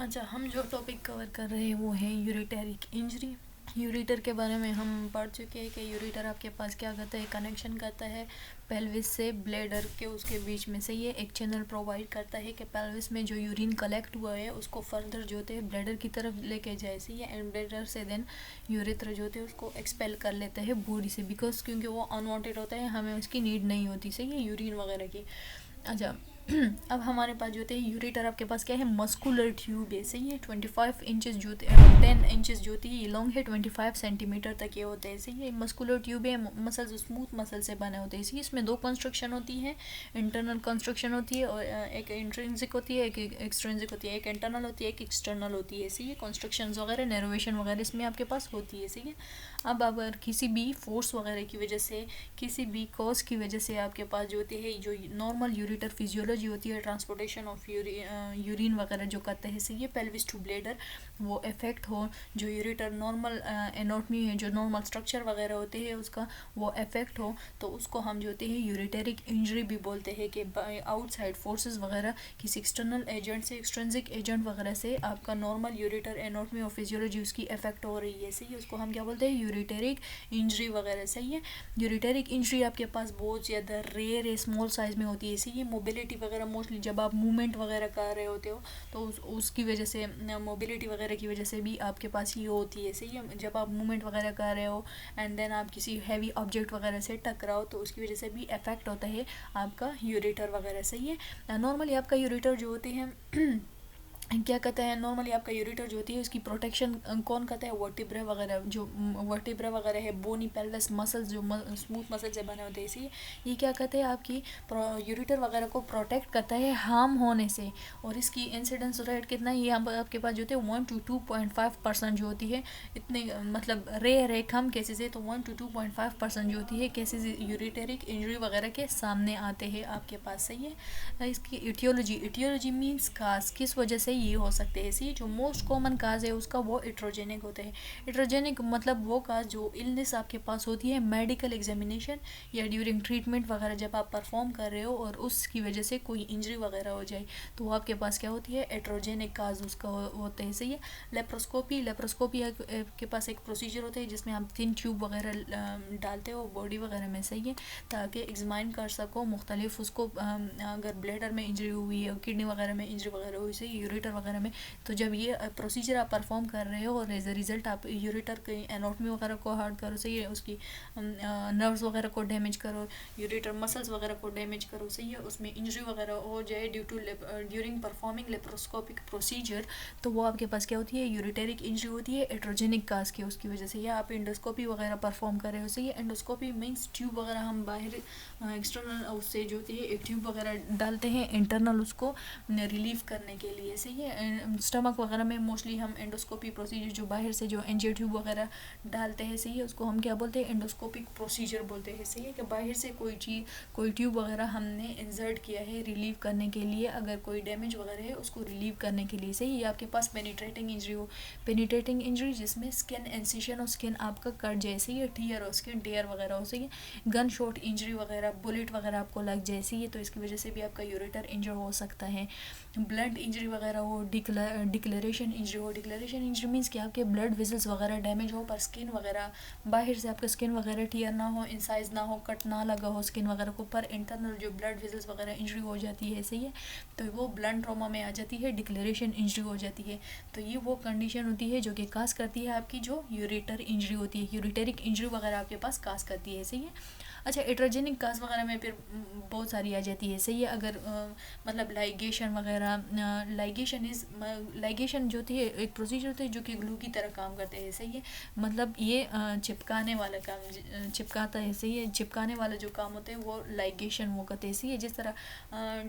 अच्छा, हम जो टॉपिक कवर कर रहे हैं वो है यूरिटेरिक इंजरी। यूरिटर के बारे में हम पढ़ चुके हैं कि यूरिटर आपके पास क्या करता है, कनेक्शन करता है पेल्विस से ब्लैडर के उसके बीच में से। ये एक चैनल प्रोवाइड करता है कि पेल्विस में जो यूरिन कलेक्ट हुआ है उसको फर्दर जो होते हैं ब्लैडर की तरफ लेके जाए सही है, एंड ब्लैडर से देन यूरिथ्रा जो होते हैं उसको एक्सपेल कर लेता है बॉडी से, बिकॉज क्योंकि वो अनवांटेड होता है, हमें उसकी नीड नहीं होती सही है यूरिन वगैरह की। अच्छा, अब हमारे पास जो होते हैं यूरेटर, आपके पास क्या है, मस्कुलर ट्यूब है सही है। 25 इंचेस जो होते हैं, 10 इंचेस जो होती है ये लॉन्ग है, 25 सेंटीमीटर तक ये होते हैं सही है। मस्कुलर ट्यूब है, मसल्स स्मूथ मसल से बने होते हैं इसी। इसमें दो कंस्ट्रक्शन होती है, इंटरनल कंस्ट्रक्शन होती है और एक इंट्रिंसिक होती है, एक एक्सट्रिंसिक होती है। एक इंटरनल होती है, एक एक्सटर्नल होती है सही है। कंस्ट्रक्शन वगैरह, नर्वेशन वगैरह इसमें आपके पास होती है सही है। अब अगर किसी भी फोर्स वगैरह की वजह से, किसी भी कॉज की वजह से आपके पास जो होती है, जो नॉर्मल यूरिटर फिजियोलॉजी होती है, ट्रांसपोर्टेशन ऑफ यूरिन वगैरह जो करते हैं सही है पेल्विस टू ब्लैडर, वो इफेक्ट हो, जो यूरिटर नॉर्मल एनाटॉमी है, जो नॉर्मल स्ट्रक्चर वगैरह होते हैं उसका वो इफेक्ट हो, तो उसको हम जो होते हैं यूरिटेरिक इंजरी भी बोलते हैं। कि आउटसाइड फोर्सेस वगैरह, किसी एक्सटर्नल एजेंट से, एक्सट्रिंसिक एजेंट वगैरह से आपका नॉर्मल यूरिटर एनाटॉमी और फिजियोलॉजी उसकी इफेक्ट हो रही है सही है, उसको हम क्या बोलते हैं, यूरिटेरिक इंजरी वगैरह सही है। यूरिटेरिक इंजरी आपके पास बहुत ज़्यादा रेयर है, स्मॉल साइज में होती है इसी। ये मोबिलिटी वगैरह मोस्टली जब आप मूवमेंट वगैरह कर रहे होते हो तो उसकी वजह से, मोबिलिटी वगैरह की वजह से भी आपके पास ये होती है सही है। जब आप मूवमेंट वगैरह कर रहे हो एंड देन आप किसी हैवी ऑब्जेक्ट वगैरह से टकराओ तो उसकी वजह से भी इफेक्ट होता है आपका यूरेटर वगैरह सही है। नॉर्मली आपका यूरेटर जो होते हैं क्या कहते हैं, नॉर्मली आपका यूरेटर जो होती है उसकी प्रोटेक्शन कौन करता है, वर्टिब्रा वगैरह, जो वर्टिब्रा वगैरह है, बोनी पेल्विस मसल्स जो स्मूथ मसल से बने होते हैं इसी। ये क्या कहते हैं, आपकी यूरेटर वगैरह को प्रोटेक्ट करता है हार्म होने से। और इसकी इंसिडेंस रेट कितना है, ये आपके पास जो होते हैं 1 to 2.5% जो होती है। इतने मतलब रेयर है, कम केसेस है, तो 1 to 2.5% जो होती है केसेस यूरेटेरिक इंजरी वगैरह के सामने आते हैं आपके पास सही है। इसकी इटियोलॉजी मीन्स काज, किस वजह से ये हो सकते हैं इसी। जो मोस्ट कॉमन काज है उसका वो इट्रोजेनिक होते हैं। इट्रोजेनिक मतलब वो काज जो इलनेस आपके पास होती है मेडिकल एग्जामिनेशन या ड्यूरिंग ट्रीटमेंट वगैरह जब आप परफॉर्म कर रहे हो और उसकी वजह से कोई इंजरी वगैरह हो जाए तो वो आपके पास क्या होती है, इट्रोजेनिक काज उसका होते हैं सही है। लेप्रोस्कोपी के पास एक प्रोसीजर होता है जिसमें आप थिन ट्यूब वगैरह डालते हो बॉडी वगैरह में सही है, ताकि एग्जामाइन कर सको मुख्तलिफ उसको, अगर ब्लैडर में इंजरी हुई है, किडनी वगैरह में इंजरी वगैरह हुई सही, यूरेटर वगैरह में, तो जब ये प्रोसीजर आप परफॉर्म कर रहे हो और एज अ रिजल्ट आप यूरेटर की एनाटॉमी वगैरह को हार्ड करो सही है, उसकी नर्व्स वगैरह को डैमेज करो, यूरेटर मसल्स वगैरह को डैमेज करो सही है, उसमें इंजरी वगैरह हो जाए ड्यूरिंग परफॉर्मिंग लेप्रोस्कोपिक प्रोसीजर, तो वो आपके पास क्या होती है, यूरिटेरिक इंजरी होती है एट्रोजेनिक काज की उसकी वजह से। या आप एंडोस्कोपी वगैरह परफॉर्म कर रहे हो सही है। एंडोस्कोपी मीन्स ट्यूब वगैरह हम बाहर एक्सटर्नल उससे जो होती है एक ट्यूब वगैरह डालते हैं इंटरनल उसको रिलीव करने के लिए सही है। स्टमक वगैरह में मोस्टली हम एंडोस्कोपी प्रोसीजर जो बाहर से जो एंजियो ट्यूब वगैरह डालते हैं सही है, उसको हम क्या बोलते हैं, एंडोस्कोपिक प्रोसीजर बोलते हैं सही है। कि बाहर से कोई चीज़, कोई ट्यूब वगैरह हमने इंसर्ट किया है रिलीव करने के लिए, अगर कोई डैमेज वगैरह है उसको रिलीव करने के लिए सही है। आपके पास पेनिट्रेटिंग इंजरी हो, पेनिट्रेटिंग इंजरी जिसमें स्किन इंसिशन और स्किन आपका कट जाए सही है, टीयर और स्किन टीयर वगैरह हो सही है। गन शॉट इंजरी वगैरह, बुलेट वगैरह आपको लग जाए सही है, तो इसकी वजह से भी आपका यूरेटर इंजर हो सकता है। ब्लड इंजरी वगैरह हो, डिक्लेरेशन इंजरी हो, डिक्लेरेशन इंजरी मीन्स कि आपके ब्लड वेसल्स वगैरह डैमेज हो पर स्किन वगैरह, बाहर से आपका स्किन वगैरह टीयर ना हो, इंसाइज ना हो, कट ना लगा हो स्किन वगैरह को, पर इंटरनल जो ब्लड वेसल्स वगैरह इंजरी हो जाती है सही है, तो वो ब्लड ट्रॉमा में आ जाती है, डिक्लेरेशन इंजरी हो जाती है। तो ये वो कंडीशन होती है जो कि काज करती है आपकी जो यूरेटर इंजरी होती है, यूरेटेरिक इंजरी वगैरह आपके पास काज करती है सही है। अच्छा, एट्रोजेनिक काज वगैरह में फिर बहुत सारी आ जाती है सही है। अगर मतलब लाइगेशन वगैरह, लाइगेशन जो थी एक प्रोसीजर होती है जो कि ग्लू की तरह काम करते हैं सही है। मतलब ये चिपकाने वाला काम, चिपकाता है सही है, चिपकाने वाला जो काम होता है वो लाइगेशन वो करते हैं सही है। जिस तरह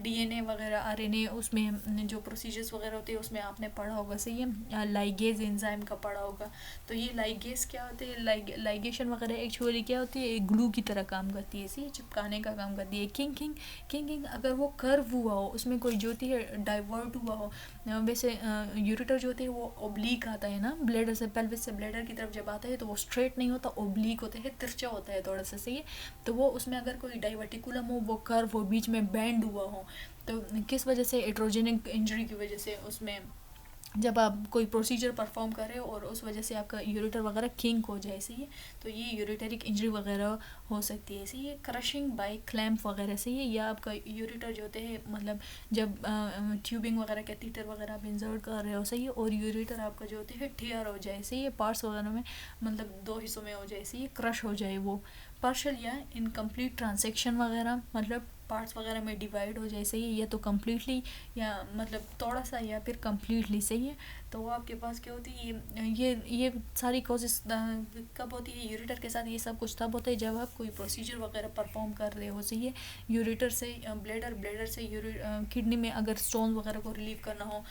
डीएनए वगैरह, आरएनए, उसमें जो प्रोसीजर्स वगैरह होते हैं उसमें आपने पढ़ा होगा सही है, लाइगेज एंजाइम का पढ़ा होगा। तो ये लाइगेज क्या होते हैं, लाइगेशन वगैरह एक्चुअली क्या होती है, एक ग्लू की तरह काम करती है सही, चिपकाने का काम करती है। किंकिंग अगर वो कर्व हुआ हो, उसमें कोई जो होती है डाइवर्ट हुआ हो, वैसे यूरेटर जो होते हैं वो ओब्लीक आता है ना, ब्लेडर से, पेल्विस से ब्लेडर की तरफ जब आता है तो वो स्ट्रेट नहीं होता, ओब्लीक होता है, तिरछा होता है थोड़ा सा सही है। तो वो उसमें अगर कोई डाइवर्टिकुलम हो, वो कर्व हो, बीच में बैंड हुआ हो, तो किस वजह से, एट्रोजेनिक इंजरी की वजह से उसमें जब आप कोई प्रोसीजर परफॉर्म करें और उस वजह से आपका यूरेटर वगैरह किंक हो जाए, सही है, तो ये यूरेटरिक इंजरी वगैरह हो सकती है, सही है। क्रशिंग बाय क्लैम्प वगैरह से ये, या आपका यूरेटर जो होते हैं मतलब जब ट्यूबिंग वगैरह कैथीटर वगैरह आप इंसर्ट कर रहे हो, सही है, और यूरेटर आपका जो होते हैं टेयर हो जाए, सही है, पार्ट्स वगैरह में मतलब 2 हिस्सों में हो जाए, सही है, क्रश हो जाए वो, पार्शल या इनकम्प्लीट ट्रांसेक्शन वगैरह मतलब पार्ट्स वगैरह में डिवाइड हो जाए, सही है, या तो कम्प्लीटली या मतलब थोड़ा सा या फिर कम्प्लीटली, सही है। तो वो आपके पास क्या होती है, ये सारी कोशिश कब होती है यूरेटर के साथ, ये सब कुछ तब होता है जब आप कोई प्रोसीजर वगैरह परफॉर्म कर रहे हो, सही है। यूरेटर से ब्लेडर से किडनी में अगर स्टोन वगैरह को रिलीव करना हो,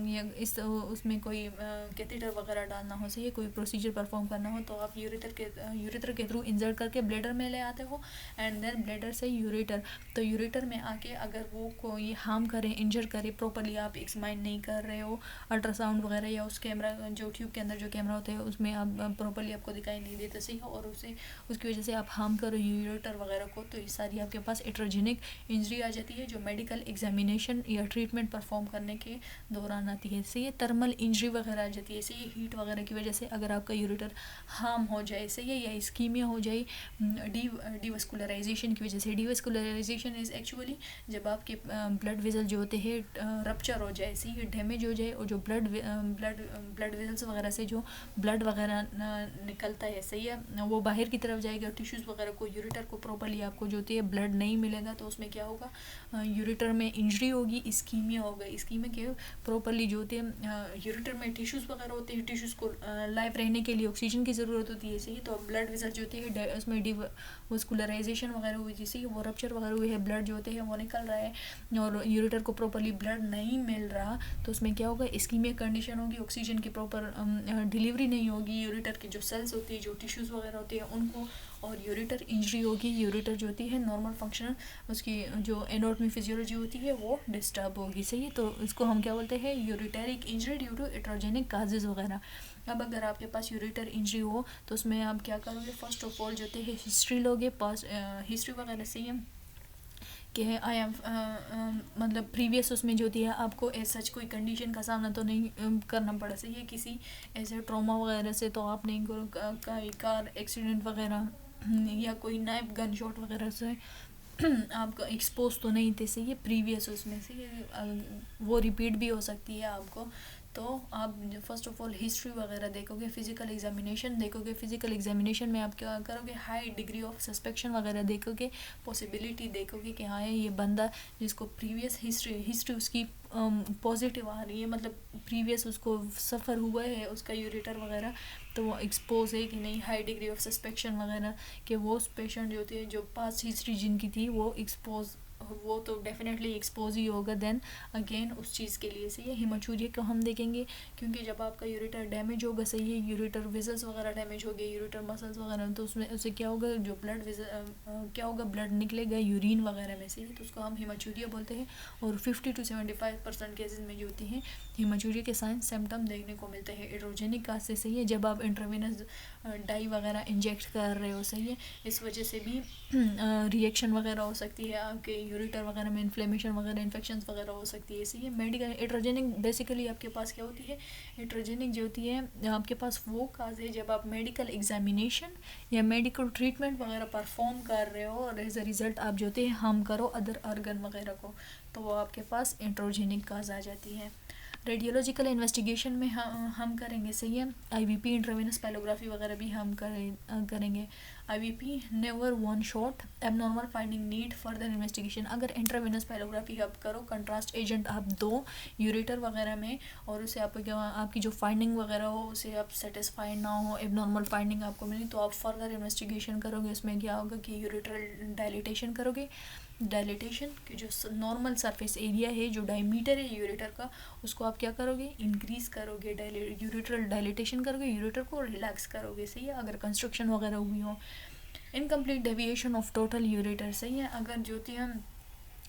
या इस उसमें कोई कैथेटर वगैरह डालना हो, सही है, कोई प्रोसीजर परफॉर्म करना हो, तो आप यूरेटर के थ्रू इंसर्ट करके ब्लेडर में ले आते हो, एंड देन ब्लेडर से यूरेटर, तो यूरेटर में आके अगर वो कोई हार्म करे, इंजर करे, प्रॉपरली आप एक्समाइन नहीं कर रहे हो, अल्ट्रासाउंड वगैरह या उस कैमरा जो ट्यूब के अंदर जो कैमरा होता है उसमें आप प्रॉपरली आपको दिखाई नहीं देता, सही है, और उसकी वजह से आप हार्म करो यूरेटर वगैरह को, तो ये सारी आपके पास एट्रोजेनिक इंजरी आ जाती है जो मेडिकल एग्जामिनेशन या ट्रीटमेंट परफॉर्म करने के दौरान आती है, सही है। थर्मल इंजरी वगैरह आ जाती है, सही है, हीट वगैरह की वजह से अगर आपका यूरेटर हार्म हो जाए, सही है, या इस्कीमिया हो जाए डिवस्कुलराइजेशन की वजह से। डिवस्कुलराइजेशन इज़ एक्चुअली जब आपके ब्लड वेसल जो होते हैं रप्चर हो जाए, सही है, डैमेज हो जाए, और जो ब्लड वेसल्स वगैरह से जो ब्लड वगैरह निकलता है, सही है, वो बाहर की तरफ जाएगा, टिश्यूज़ वगैरह को, यूरेटर को प्रॉपरली आपको जो होती है ब्लड नहीं मिलेगा, तो उसमें क्या होगा, यूरेटर में इंजरी होगी, इस्कीमिया होगा। इस्कीमिया के प्रॉपरली जो होती है यूरेटर में टिश्यूज़ वगैरह होते हैं, टिश्यूज़ को लाइफ रहने के लिए ऑक्सीजन की ज़रूरत होती है, सही, तो ब्लड वेसल जो होती है उसमें डिवस्कुलराइजेशन वगैरह हुई, जैसे वो रप्चर वगैरह हुई है, ब्लड जो होते हैं वो निकल रहा है और यूरेटर को प्रॉपरली ब्लड नहीं मिल रहा, तो उसमें क्या होगा, इस्कीमिया कंडीशन होगी, ऑक्सीजन की प्रॉपर डिलीवरी नहीं होगी, यूरेटर की जो सेल्स होती है, जो टिश्यूज़ वगैरह होती है उनको, और यूरेटर इंजरी होगी, यूरेटर जो होती है नॉर्मल फंक्शन, उसकी जो एनाटॉमी फिजियोलॉजी होती है वो डिस्टर्ब होगी, सही है, तो इसको हम क्या बोलते हैं, ureteric injury due to iatrogenic causes वगैरह। अब अगर आपके पास यूरेटर इंजरी हो तो उसमें आप क्या करोगे, फर्स्ट ऑफ ऑल जो होते हैं हिस्ट्री लोगे, पास हिस्ट्री वगैरह से ही कि आई एम मतलब प्रीवियस उसमें जो होती है आपको ऐसा सच कोई कंडीशन का सामना तो नहीं करना पड़ा, सही है, किसी ऐसे ट्रॉमा वगैरह से तो आप नहीं करो, कार एक्सीडेंट वगैरह या कोई नाइफ गन शॉट वगैरह से आपका एक्सपोज तो नहीं थे, सही है, प्रीवियस उसमें से वो रिपीट भी हो सकती है आपको, तो आप फर्स्ट ऑफ ऑल हिस्ट्री वगैरह देखोगे, फिजिकल एग्जामिनेशन देखोगे, फिजिकल एग्जामिनेशन में आप क्या करोगे, हाई डिग्री ऑफ सस्पेक्शन वगैरह देखोगे, पॉसिबिलिटी देखोगे कि हाँ ये बंदा जिसको प्रीवियस हिस्ट्री उसकी पॉजिटिव आ रही है, मतलब प्रीवियस उसको सफ़र हुआ है उसका यूरेटर वगैरह, तो वो एक्सपोज है कि नहीं, हाई डिग्री ऑफ सस्पेक्शन वगैरह कि वो पेशेंट जो थे जो पास्ट हिस्ट्री जिनकी थी वो एक्सपोज, वो तो डेफिनेटली एक्सपोज ही होगा देन अगेन उस चीज़ के लिए, सही है। हिमाचूरिया को हम देखेंगे क्योंकि जब आपका यूरेटर डैमेज होगा, सही है, यूरेटर वेसल्स वगैरह डैमेज हो गए, यूरेटर मसल्स वगैरह, तो उसमें उससे क्या होगा, जो ब्लड क्या होगा, ब्लड निकलेगा यूरिन वगैरह में, सही है, तो उसको हम हिमाचूरिया बोलते हैं। और 50 to 75% केसेस में जो होती हैं हिमाचूरिया के साइन सिम्टम देखने को मिलते हैं एड्रोजेनिक काज से, सही है, जब आप इंट्रावेनस डाई वगैरह इंजेक्ट कर रहे हो, सही है, इस वजह से भी रिएक्शन वगैरह हो सकती है, आपके यूरेटर वगैरह में इन्फ्लेमेशन वगैरह, इन्फेक्शंस वगैरह हो सकती है, सही है। मेडिकल एट्रोजेनिक बेसिकली आपके पास क्या होती है, एट्रोजेनिक जो होती है आपके पास वो काज है जब आप मेडिकल एग्जामिनेशन या मेडिकल ट्रीटमेंट वगैरह परफॉर्म कर रहे हो और एज अ रिज़ल्ट आप जो होते हैं हार्म करो अदर ऑर्गन वगैरह को, तो वो आपके पास एट्रोजेनिक काज आ जाती है। रेडियोलॉजिकल इन्वेस्टिगेशन में हम करेंगे, सही है, आईवीपी इंट्रावेनस पैलोग्राफी वगैरह भी हम करेंगे। IVP never won shot abnormal finding need further investigation. अगर इंट्रावेनस पैलोग्राफी आप करो, कंट्रास्ट एजेंट आप दो यूरेटर वगैरह में, और उसे आपकी जो फाइंडिंग वगैरह हो उसे आप सेटिस्फाइड ना हो, एबनॉर्मल फाइंडिंग आपको मिली, तो आप फर्दर इन्वेस्टिगेशन करोगे। उसमें क्या होगा कि यूरेटरल डायलिटेशन करोगे, डायलिटेशन की जो नॉर्मल सरफेस एरिया है, जो डायमीटर है यूरेटर का, उसको आप क्या करोगे, इंक्रीज़ करोगे, यूरेटरल डायलिटेशन करोगे, यूरेटर को रिलैक्स करोगे, सही है, अगर कंस्ट्रक्शन वगैरह हुई हो। Incomplete deviation of total ureter, सही है, अगर जो होती है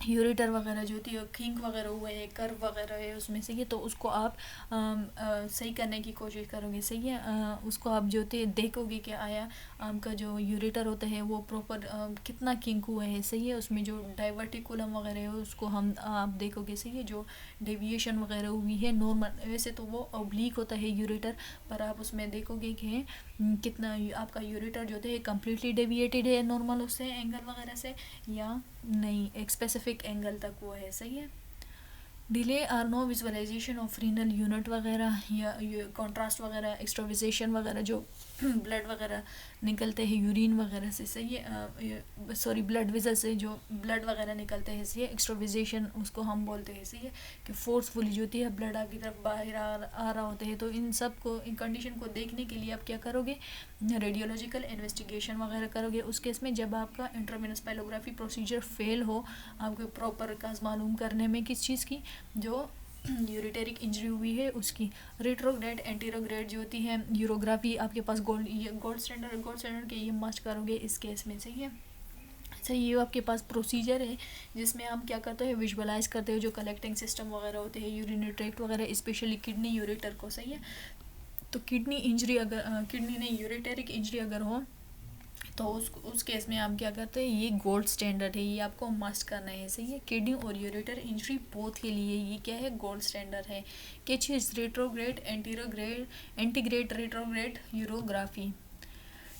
यूरेटर वगैरह जो होती है खिंक वगैरह हुए है कर्व वगैरह है उसमें से ये, तो उसको आप सही करने की कोशिश करोगे, सही है। उसको आप जो होते देखोगे कि आया आपका जो यूरेटर होता है वो प्रॉपर कितना किंक हुआ है, सही है। उसमें जो डाइवर्टिकुलम वगैरह है उसको हम आप देखोगे, सही है। जो डेविएशन वगैरह हुई है नॉर्मल, वैसे तो वो ऑब्लिक होता है यूरेटर, पर आप उसमें देखोगे कि कितना आपका यूरेटर जो है कम्प्लीटली डेविएटेड है नॉर्मल उससे एंगल वगैरह से, या नहीं एक स्पेसिफिक एंगल तक वो है, सही है। Delay or no visualisation of renal unit वगैरह या कॉन्ट्रास्ट वगैरह एक्सट्राविजेशन वगैरह जो ब्लड वगैरह निकलते हैं यूरिन वगैरह से, सही है। सॉरी ब्लड वेसल से जो ब्लड वगैरह निकलते हैं, सही है। एक्सट्राविजेशन उसको हम बोलते हैं, सही है, कि फोर्सफुली जो होती है ब्लड आपकी तरफ बाहर आ रहा होता है। तो इन सब को इन कंडीशन को देखने के लिए आप क्या करोगे, रेडियोलॉजिकल इन्वेस्टिगेशन वगैरह करोगे। उस केस में जब आपका इंट्रावेनस पाइलोग्राफी प्रोसीजर फेल हो, आपको प्रॉपर काज मालूम करने में किस चीज़ की, जो यूरिटेरिक इंजरी हुई है उसकी। रेट्रोग्रेड एंटीरोग्रेड जो होती है यूरोग्राफी आपके पास गोल्ड स्टैंडर्ड के ये मस्ट करोगे इस केस में, सही है। सही, ये आपके पास प्रोसीजर है जिसमें हम क्या करते हैं, विजुअलाइज करते हैं जो कलेक्टिंग सिस्टम वगैरह होते हैं यूरिनरी ट्रैक्ट वगैरह, स्पेशली किडनी यूरेटर को, सही है। तो किडनी इंजरी अगर किडनी नहीं यूरिटेरिक इंजरी अगर हो तो उस केस में आप क्या करते हैं, ये गोल्ड स्टैंडर्ड है, ये आपको मस्ट करना है, सही है। किडनी और यूरेटर इंजरी बोथ के लिए ये क्या है, गोल्ड स्टैंडर्ड है। क्या चीज़, रेट्रोग्रेड एंटीग्रेड रेट्रोग्रेड यूरोग्राफी।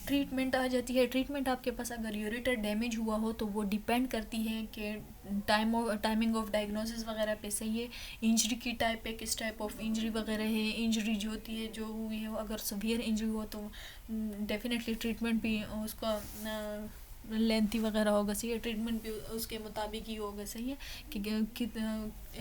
ट्रीटमेंट आ जाती है। ट्रीटमेंट आपके पास अगर यूरेटर डैमेज हुआ हो तो वो डिपेंड करती है कि टाइमिंग ऑफ डायग्नोसिस वगैरह पे, सही है। इंजरी की टाइप पे, किस टाइप ऑफ इंजरी वगैरह है, इंजरी जो होती है जो हुई है, अगर सीवियर इंजरी हो तो डेफिनेटली ट्रीटमेंट भी उसका लेंथी वगैरह होगा, सही है। ट्रीटमेंट भी उसके मुताबिक ही होगा, सही है, कि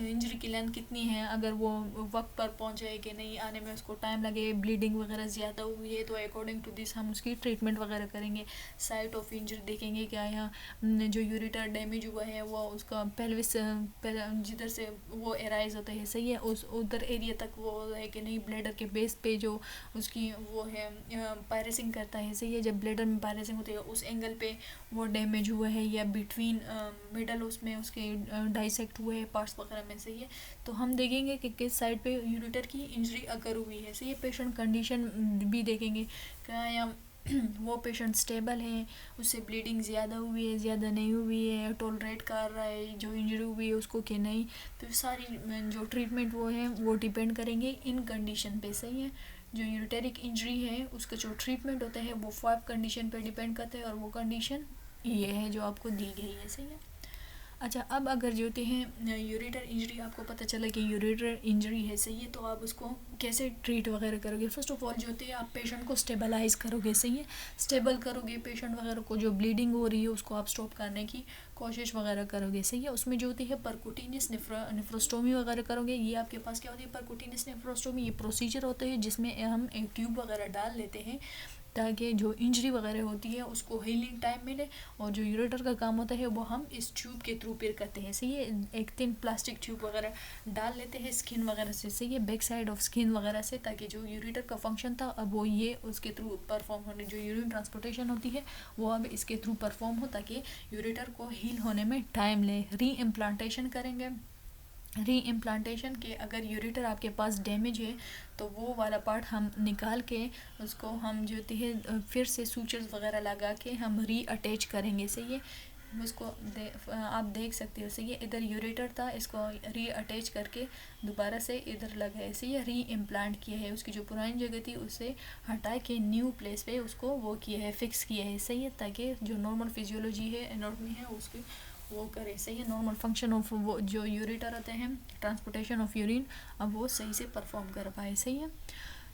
इंजरी की लेंथ कितनी है, अगर वो वक्त पर पहुंचे कि नहीं, आने में उसको टाइम लगे, ब्लीडिंग वगैरह ज़्यादा हुई है तो अकॉर्डिंग टू दिस हम उसकी ट्रीटमेंट वगैरह करेंगे। साइट ऑफ इंजरी देखेंगे, क्या यहाँ जो यूरेटर डैमेज हुआ है वो उसका पेल्विस जिधर से वो एराइज होता है, सही है, उस उधर एरिया तक वो है कि नहीं, ब्लैडर के बेस पे जो उसकी वो है पायरेसिंग करता है, सही है। जब ब्लैडर में पायरेसिंग होती है उस एंगल पे वो डैमेज हुआ है, या बिटवीन मिडल उसमें उसके डाइसेक्ट हुए हैं पार्ट्स वगैरह में, सही है। तो हम देखेंगे कि किस साइड पे यूरेटर की इंजरी अगर हुई है, सही है। पेशेंट कंडीशन भी देखेंगे, क्या या वो पेशेंट स्टेबल है, उससे ब्लीडिंग ज़्यादा हुई है, ज़्यादा नहीं हुई है, टॉलरेट कर रहा है जो इंजरी हुई है उसको कि नहीं। तो सारी जो ट्रीटमेंट वो है वो डिपेंड करेंगे इन कंडीशन पे, सही है। जो यूरेटेरिक इंजरी है उसका जो ट्रीटमेंट होता है वो 5 कंडीशन पे डिपेंड करता है, और वो कंडीशन ये है जो आपको दी गई है, सही है। अच्छा, अब अगर जो होते हैं यूरेटर इंजरी, आपको पता चला कि यूरेटर इंजरी है, सही है, तो आप उसको कैसे ट्रीट वगैरह करोगे। फर्स्ट ऑफ ऑल जो होते हैं आप पेशेंट को स्टेबलाइज करोगे, सही है। स्टेबल करोगे पेशेंट वगैरह को, जो ब्लीडिंग हो रही है उसको आप स्टॉप करने की कोशिश वगैरह करोगे, सही है। उसमें जो होती है परकुटिनियस नेफ्रोस्टोमी वगैरह करोगे। ये आपके पास क्या होती है, परकुटिनियस नेफ्रोस्टोमी, ये प्रोसीजर होते हैं जिसमें हम एक ट्यूब वगैरह डाल लेते हैं ताकि जो इंजरी वगैरह होती है उसको हीलिंग टाइम मिले, और जो यूरेटर का काम होता है वो हम इस ट्यूब के थ्रू फिर करते हैं, सही है। एक थिन प्लास्टिक ट्यूब वगैरह डाल लेते हैं स्किन वगैरह से, सही है, बैक साइड ऑफ स्किन वगैरह से, ताकि जो यूरेटर का फंक्शन था अब वो ये उसके थ्रू परफॉर्म होने, जो यूरिन ट्रांसपोर्टेशन होती है वो अब इसके थ्रू परफॉर्म हो, ताकि यूरेटर को हील होने में टाइम ले। री इम्प्लांटेशन करेंगे। री इम्प्लांटेशन के अगर यूरेटर आपके पास डैमेज है तो वो वाला पार्ट हम निकाल के उसको हम जो है फिर से सूचर्स वगैरह लगा के हम री अटैच करेंगे, सही है। उसको आप देख सकते हो, सही है, इधर यूरेटर था, इसको री अटैच करके दोबारा से इधर लगाए, सही है, री इम्प्लांट किया है। उसकी जो पुरानी जगह थी उसे हटा के न्यू प्लेस पे उसको वो किया है, फिक्स किया है, सही है, ताकि जो नॉर्मल फिजियोलॉजी है, एनाटॉमी है, उसकी वो करे, सही है। नॉर्मल फंक्शन ऑफ वो जो यूरेटर होते हैं, ट्रांसपोर्टेशन ऑफ यूरिन, अब वो सही से परफॉर्म कर पाए, सही है।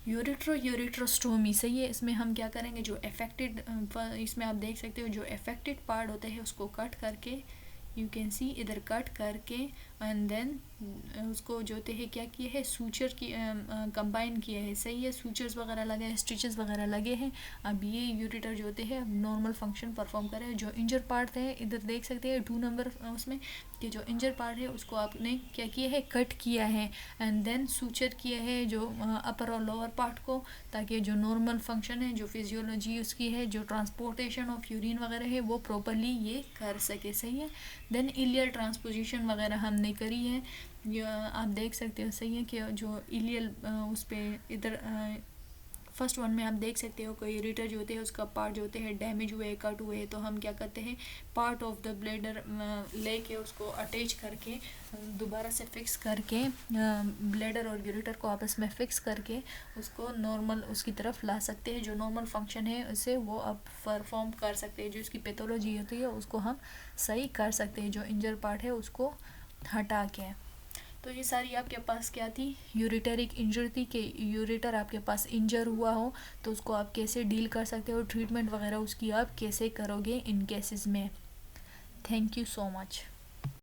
यूरेट्रोस्टोमी, सही है। इसमें हम क्या करेंगे, जो अफेक्टेड, इसमें आप देख सकते हो जो अफेक्टेड पार्ट होते हैं उसको कट करके, यू कैन सी इधर कट करके एंड देन उसको जो थे क्या किए है, सूचर की कंबाइन किया है, सही है, सूचर्स वगैरह लगे हैं, स्टिचेस वगैरह लगे हैं। अब ये यूरेटर जो होते हैं नॉर्मल फंक्शन परफॉर्म कर रहे हैं। जो इंजर पार्ट है इधर देख सकते हैं 2 नंबर उसमें कि जो इंजर पार्ट है उसको आपने क्या किया है, कट किया है एंड देन सूचर किया है जो अपर और लोअर पार्ट को, ताकि जो नॉर्मल फंक्शन है, जो फिजियोलॉजी उसकी है, जो ट्रांसपोर्टेशन ऑफ यूरिन वगैरह है वो प्रॉपरली ये कर सके, सही है। देन इलियल ट्रांसपोजिशन वगैरह हमने करी है, आप देख सकते हो, सही है कि जो इलियल उस पर इधर फर्स्ट वन में आप देख सकते हो कोई यूरेटर जो होते हैं उसका पार्ट जो होते हैं डैमेज हुए, कट हुए, तो हम क्या करते हैं, पार्ट ऑफ द ब्लेडर लेके उसको अटैच करके दोबारा से फिक्स करके ब्लेडर और यूरेटर को आपस में फिक्स करके उसको नॉर्मल उसकी तरफ ला सकते हैं। जो नॉर्मल फंक्शन है उसे वो अब परफॉर्म कर सकते हैं, जो उसकी पैथोलॉजी होती है उसको हम सही कर सकते हैं, जो इंजर पार्ट है उसको हटा के। तो ये सारी आपके पास क्या थी, यूरेटरिक इंजरी थी कि यूरेटर आपके पास इंजर हुआ हो तो उसको आप कैसे डील कर सकते हो, ट्रीटमेंट वगैरह उसकी आप कैसे करोगे इन केसेस में। Thank you so much.